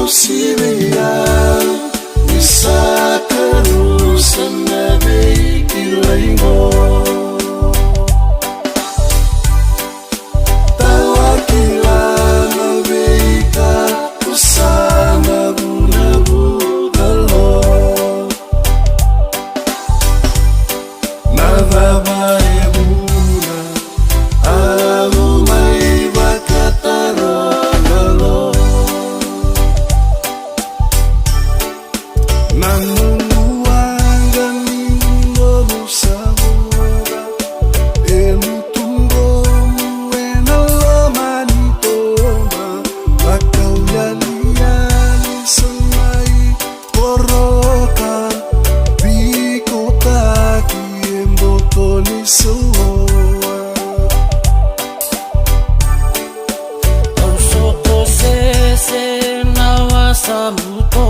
Siria bisa terusan nabi kilaimo tawakilan nabi ka usana bunabu dalo navabai buna au mai bakataro dalo nanunuangan indo sabora elutumbomu enalomanitoma bakau yali-yali semai poroka bikotaki embotoni soa Ausoko sese nawasamuto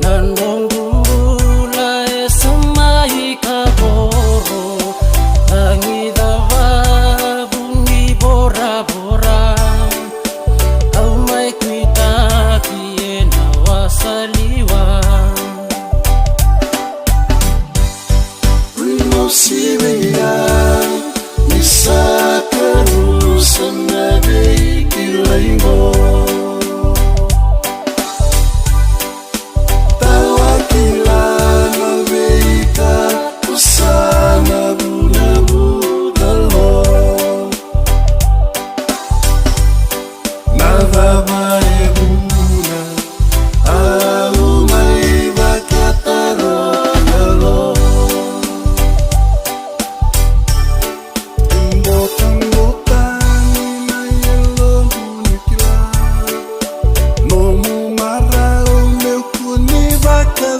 Nandongula esamai kaboro Angidava bungi bora-bora Au mai kuitaki ena wasaliwa Primo Siria bisa terusan nabi kilaimo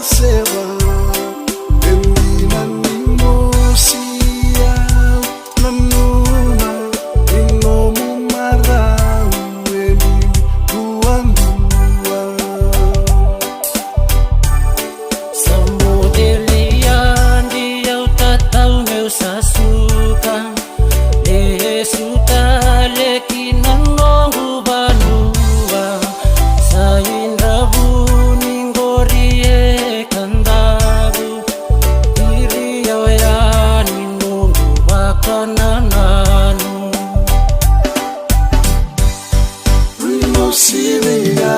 Seba Endinan imosia Nanuna Inomu marau Enim dua-dua Samudelian diau tatau meu sasuka Lesuta lekinan nongu banua Saindabu ningorie kandabu Diri yawayani nungu bakanananu Primo Siria